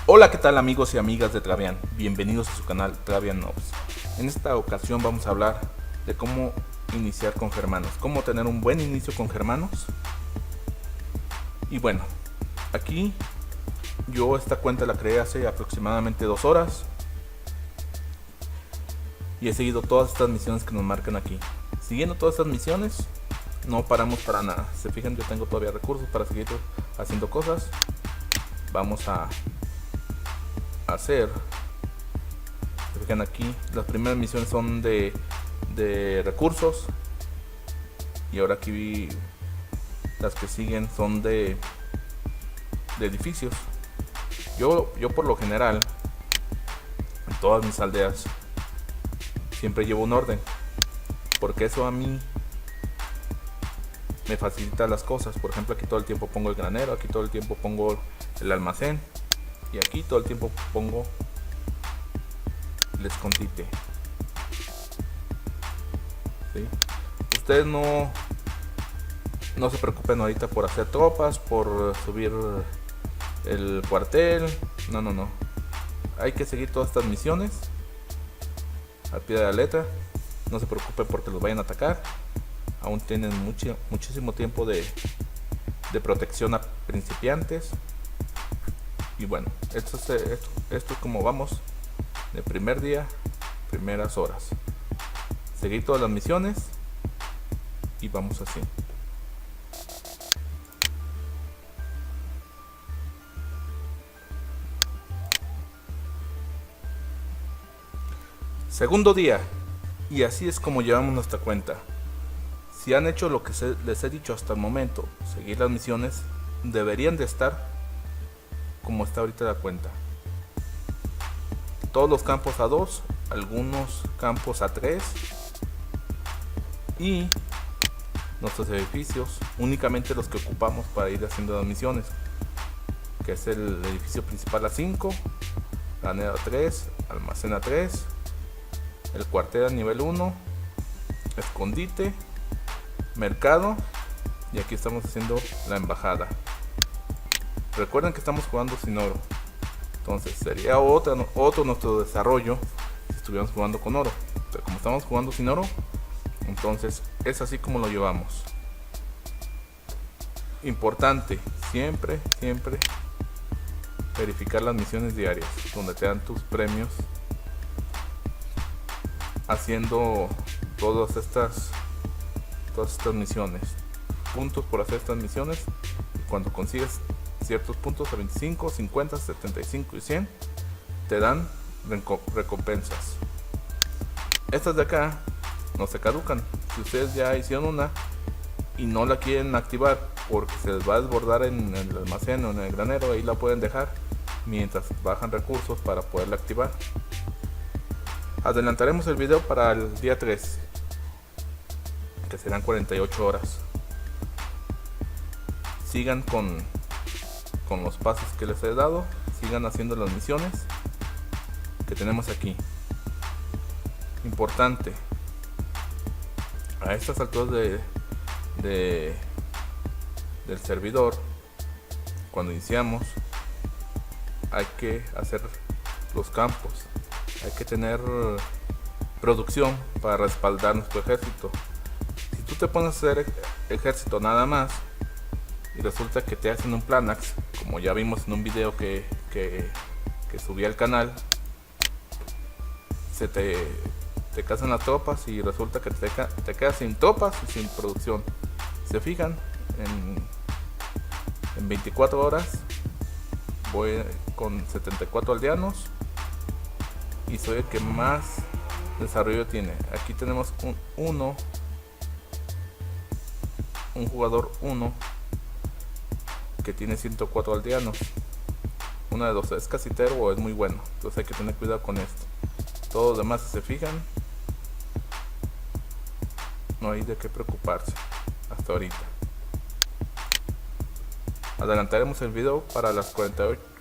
Hola, ¿qué tal amigos y amigas de Travian? Bienvenidos a su canal Travian Noobs. En esta ocasión vamos a hablar de cómo iniciar con Germanos, cómo tener un buen inicio con Germanos. Y bueno, aquí yo esta cuenta la creé hace aproximadamente 2 horas y he seguido todas estas misiones que nos marcan aquí. Siguiendo todas estas misiones, no paramos para nada. Se fijan, yo tengo todavía recursos para seguir haciendo cosas. Vamos a hacer, se fijan aquí, las primeras misiones son de recursos, y ahora aquí las que siguen son de edificios. Yo por lo general en todas mis aldeas siempre llevo un orden, porque eso a mí me facilita las cosas. Por ejemplo, aquí todo el tiempo pongo el granero, aquí todo el tiempo pongo el almacén, y aquí todo el tiempo pongo el escondite. ¿Sí? Ustedes no se preocupen ahorita por hacer tropas, por subir el cuartel. No. Hay que seguir todas estas misiones al pie de la letra. No se preocupen porque los vayan a atacar. Aún tienen muchísimo tiempo de protección a principiantes. Y bueno, esto es como vamos de primer día, primeras horas. Seguir todas las misiones y vamos así. Segundo día, y así es como llevamos nuestra cuenta. Si han hecho lo que les he dicho hasta el momento, seguir las misiones, deberían de estar como está ahorita la cuenta. Todos los campos a 2, algunos campos a 3, y nuestros edificios únicamente los que ocupamos para ir haciendo las misiones, que es el edificio principal a 5, granero a 3, almacén a 3, el cuartel a nivel 1, escondite, mercado, y aquí estamos haciendo la embajada. Recuerden que estamos jugando sin oro, entonces sería otro nuestro desarrollo si estuviéramos jugando con oro. Pero como estamos jugando sin oro, entonces es así como lo llevamos. Importante, siempre verificar las misiones diarias, donde te dan tus premios haciendo todas estas misiones, puntos por hacer estas misiones. Y cuando consigues ciertos puntos, a 25, 50, 75 y 100, te dan recompensas. Estas de acá no se caducan. Si ustedes ya hicieron una y no la quieren activar porque se les va a desbordar en el almacén o en el granero, ahí la pueden dejar mientras bajan recursos para poderla activar. Adelantaremos el video para el día 3, que serán 48 horas. Sigan con los pasos que les he dado, sigan haciendo las misiones que tenemos aquí. Importante, a estas alturas del servidor, cuando iniciamos, hay que hacer los campos, hay que tener producción para respaldar nuestro ejército. Si tú te pones a hacer ejército nada más y resulta que te hacen un planax, como ya vimos en un video que subí al canal, se te casan las tropas y resulta que te quedas sin tropas y sin producción. Se fijan, en 24 horas voy con 74 aldeanos y soy el que más desarrollo tiene. Aquí tenemos un jugador 1 que tiene 104 aldeanos. Una de dos, es casitero o es muy bueno, entonces hay que tener cuidado con esto. Todos los demás, si se fijan, no hay de qué preocuparse hasta ahorita. Adelantaremos el video para las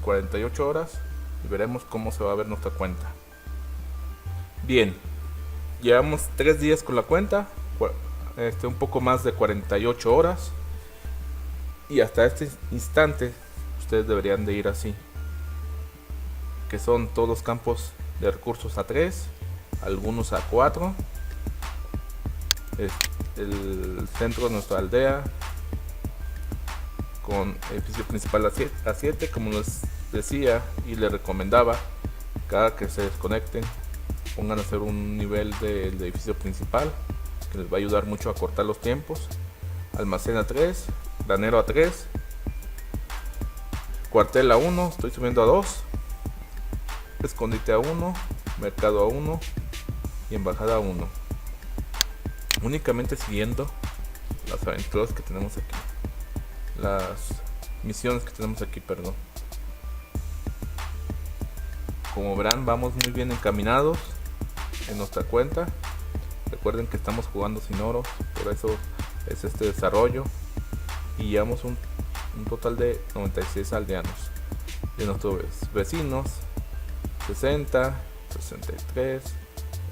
48 horas y veremos cómo se va a ver nuestra cuenta. Bien, llevamos 3 días con la cuenta, un poco más de 48 horas, y hasta este instante ustedes deberían de ir así. que son todos los campos de recursos a 3, algunos a 4, el centro de nuestra aldea con edificio principal a 7, como les decía y les recomendaba, cada que se desconecten pongan a hacer un nivel del edificio principal, que les va a ayudar mucho a cortar los tiempos. Almacén a 3, granero a 3, cuartel a 1, estoy subiendo a 2, escondite a 1, mercado a 1 y embajada a 1. Únicamente siguiendo las aventuras que tenemos aquí, las misiones que tenemos aquí, perdón. Como verán, vamos muy bien encaminados en nuestra cuenta. Recuerden que estamos jugando sin oro, por eso es este desarrollo. Y llevamos un total de 96 aldeanos. De nuestros vecinos, 60, 63,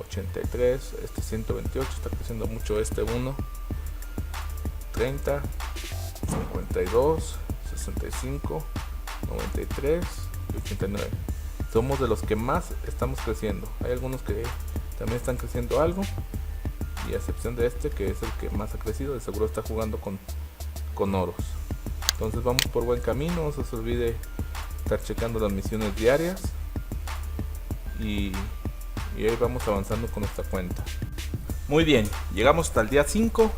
83, este 128, está creciendo mucho este 1, 30, 52, 65, 93 y 89. Somos de los que más estamos creciendo. Hay algunos que también están creciendo algo, y a excepción de este, que es el que más ha crecido, de seguro está jugando con oros. Entonces vamos por buen camino. No se os olvide estar checando las misiones diarias, y ahí vamos avanzando con nuestra cuenta. Muy bien, llegamos hasta el día 5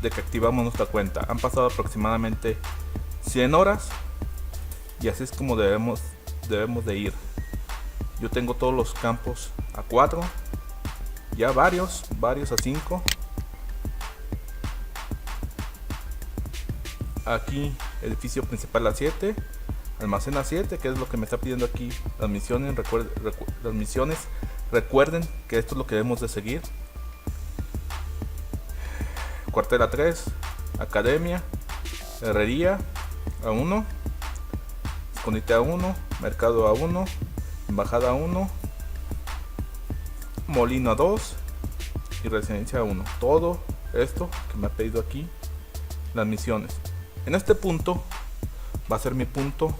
de que activamos nuestra cuenta. Han pasado aproximadamente 100 horas, y así es como debemos de ir. Yo tengo todos los campos a 4, ya varios a 5. Aquí edificio principal a 7, almacén a 7, que es lo que me está pidiendo aquí las misiones. Recuerden que esto es lo que debemos de seguir. Cuartel a 3, academia, herrería a 1, escondite a 1, mercado a 1, embajada a 1, molino a 2 y residencia a 1. Todo esto que me ha pedido aquí las misiones. En este punto va a ser mi punto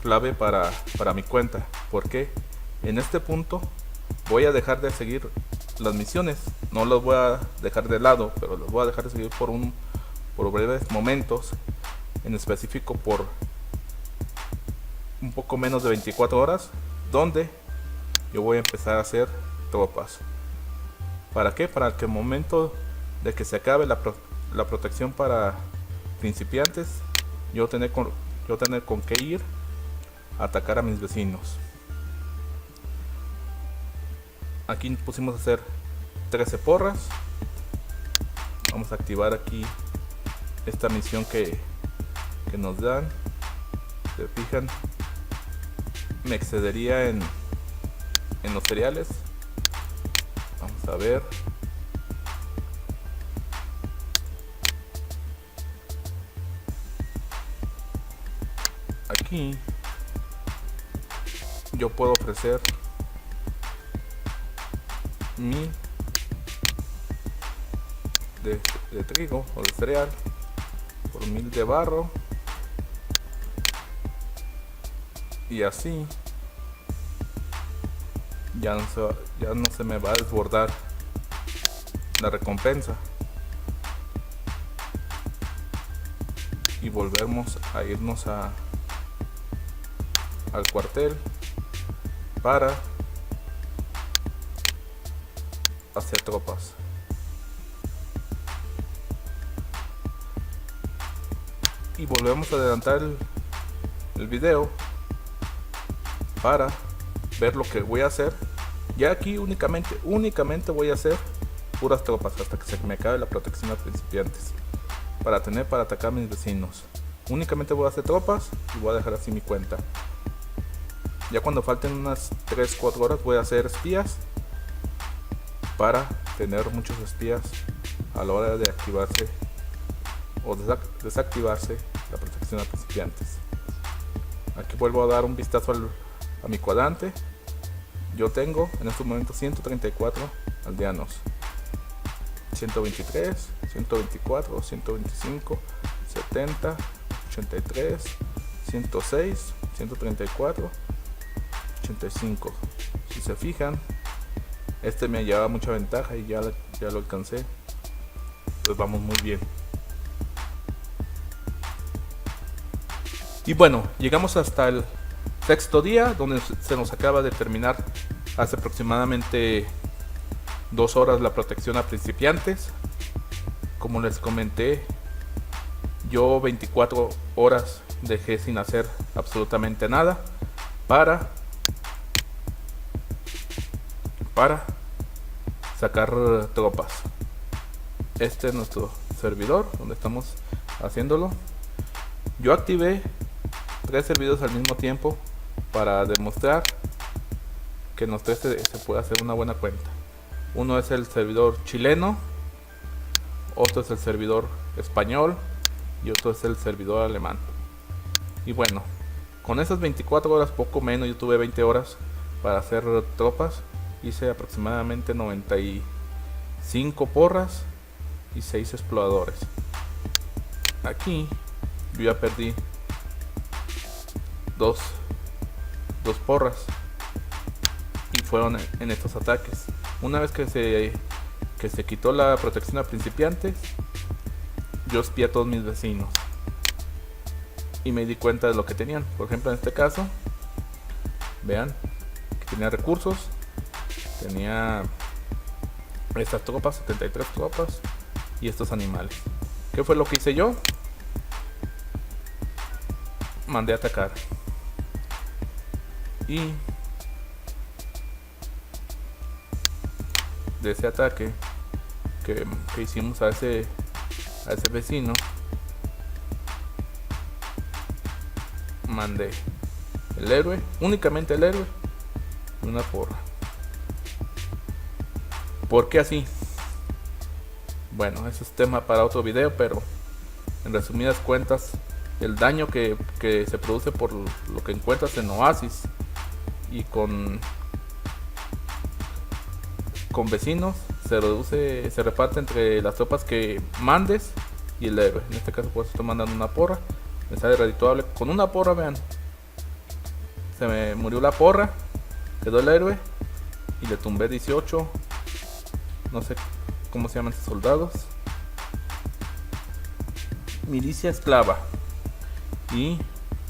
clave para mi cuenta, porque en este punto voy a dejar de seguir las misiones. No las voy a dejar de lado, pero las voy a dejar de seguir por breves momentos, en específico por un poco menos de 24 horas, donde yo voy a empezar a hacer tropas. ¿Para qué? Para que el momento de que se acabe la protección para principiantes, yo tener con qué ir a atacar a mis vecinos. Aquí pusimos a hacer 13 porras. Vamos a activar aquí esta misión que nos dan. Se fijan, me excedería en los cereales. Vamos a ver. Aquí yo puedo ofrecer 1000 de trigo o de cereal por 1000 de barro, y así ya no se me va a desbordar la recompensa, y volvemos a irnos al cuartel para hacer tropas. Y volvemos a adelantar el video para ver lo que voy a hacer. Ya aquí únicamente voy a hacer puras tropas hasta que se me acabe la protección a principiantes, para atacar a mis vecinos. Únicamente voy a hacer tropas y voy a dejar así mi cuenta. Ya cuando falten unas 3-4 horas voy a hacer espías, para tener muchos espías a la hora de activarse o desactivarse la protección a principiantes. Aquí vuelvo a dar un vistazo a mi cuadrante. Yo tengo en estos momentos 134 aldeanos, 123, 124, 125, 70, 83, 106, 134, 85. Si se fijan, este me llevaba mucha ventaja y ya lo alcancé. Pues vamos muy bien. Y bueno, llegamos hasta el sexto día, donde se nos acaba de terminar hace aproximadamente 2 horas la protección a principiantes. Como les comenté, yo 24 horas dejé sin hacer absolutamente nada para sacar tropas. Este es nuestro servidor donde estamos haciéndolo. Yo activé 3 servidores al mismo tiempo para demostrar que en los 3 se puede hacer una buena cuenta. Uno es el servidor chileno, otro es el servidor español y otro es el servidor alemán. Y bueno, con esas 24 horas, poco menos, yo tuve 20 horas para hacer tropas. Hice aproximadamente 95 porras y 6 exploradores. Aquí yo ya perdí dos porras y fueron en estos ataques. Una vez que se quitó la protección a principiantes, yo espié a todos mis vecinos y me di cuenta de lo que tenían. Por ejemplo, en este caso, vean que tenía recursos, tenía estas tropas, 73 tropas y estos animales. ¿Qué fue lo que hice yo? Mandé a atacar y de ese ataque que hicimos a ese vecino, mandé el héroe, únicamente el héroe, y una porra. ¿Por qué así? Bueno, eso es tema para otro video, pero en resumidas cuentas, el daño que se produce por lo que encuentras en Oasis y con vecinos se reparte entre las tropas que mandes y el héroe. En este caso, pues estoy mandando una porra, me sale redituable con una porra. Vean, se me murió la porra, quedó el héroe y le tumbé 18, no sé cómo se llaman esos soldados, milicia esclava y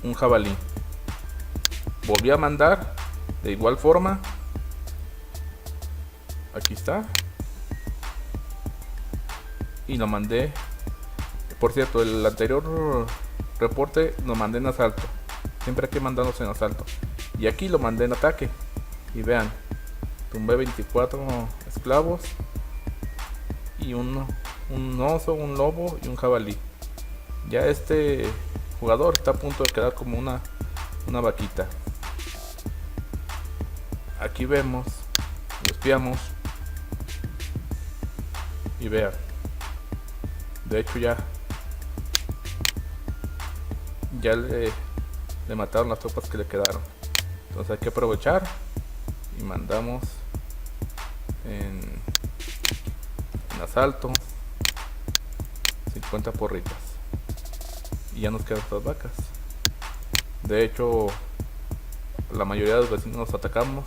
un jabalí. Volví a mandar de igual forma. Aquí está. Y lo mandé. Por cierto, el anterior reporte lo mandé en asalto. Siempre hay que mandarlos en asalto. Y aquí lo mandé en ataque. Y vean, tumbé 24 esclavos y un oso, un lobo y un jabalí. Ya este jugador está a punto de quedar como una vaquita. Aquí vemos, lo espiamos y vean, de hecho ya le mataron las tropas que le quedaron. Entonces hay que aprovechar y mandamos en asalto 50 porritas y ya nos quedan estas vacas. De hecho, la mayoría de los vecinos nos atacamos.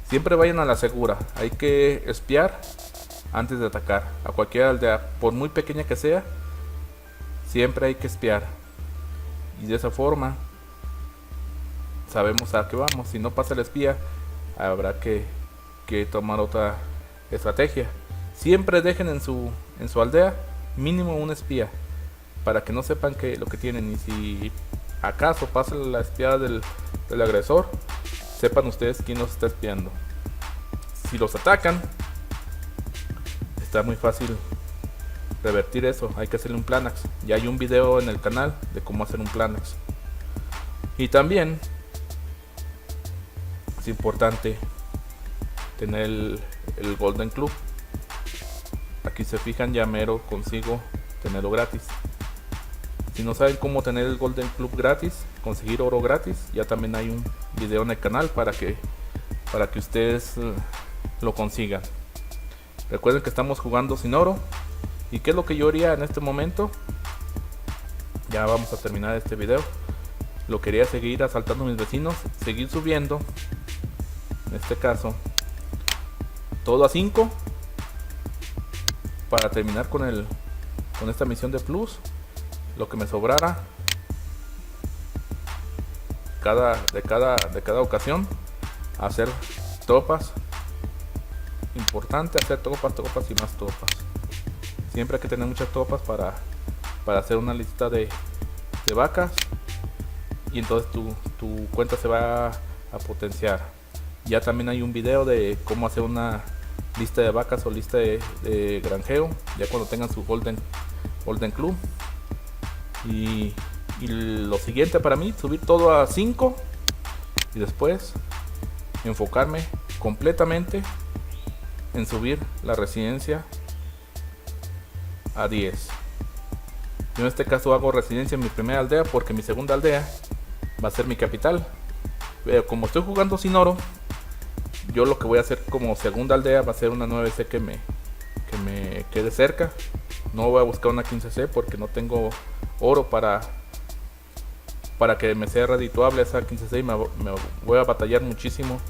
Siempre vayan a la segura, hay que espiar antes de atacar a cualquier aldea, por muy pequeña que sea. Siempre hay que espiar y de esa forma sabemos a qué vamos. Si no pasa el espía, habrá que tomar otra estrategia. Siempre dejen en su aldea mínimo un espía para que no sepan lo que tienen, y si acaso pasa la espiada del agresor, sepan ustedes quién los está espiando. Si los atacan, está muy fácil revertir eso. Hay que hacerle un Planax. Ya hay un video en el canal de cómo hacer un Planax. Y también es importante tener el Golden Club. Aquí se fijan, ya mero consigo tenerlo gratis. Si no saben cómo tener el Golden Club gratis, conseguir oro gratis, ya también hay un video en el canal para que ustedes lo consigan. Recuerden que estamos jugando sin oro. ¿Y qué es lo que yo haría en este momento? Ya vamos a terminar este video. lo quería seguir asaltando a mis vecinos, seguir subiendo, en este caso todo a 5 para terminar con esta misión de plus, lo que me sobrara de cada ocasión, hacer tropas. Importante hacer tropas y más tropas. Siempre hay que tener muchas tropas para hacer una lista de vacas, y entonces tu cuenta se va a potenciar. Ya también hay un video de cómo hacer una lista de vacas o lista de granjeo, ya cuando tengan su Golden Club. Y lo siguiente para mí, subir todo a 5 y después enfocarme completamente en subir la residencia a 10. Yo en este caso hago residencia en mi primera aldea porque mi segunda aldea va a ser mi capital. Pero como estoy jugando sin oro, yo lo que voy a hacer como segunda aldea va a ser una 9C que me quede cerca. No voy a buscar una 15C porque no tengo oro para que me sea redituable esa 15C, y me voy a batallar muchísimo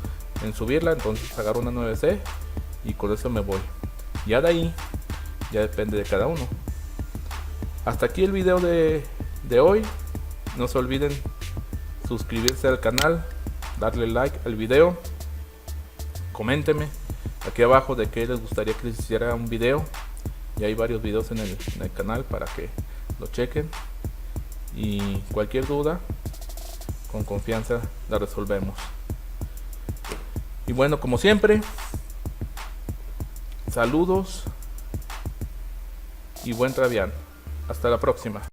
en subirla. Entonces agarro una 9C y con eso me voy. Ya de ahí ya depende de cada uno. Hasta aquí el video de hoy. No se olviden suscribirse al canal, darle like al video, coméntenme aquí abajo de qué les gustaría que les hiciera un video. Y hay varios videos en el canal para que lo chequen, y cualquier duda con confianza la resolvemos. Y bueno, como siempre, saludos y buen Travian. Hasta la próxima.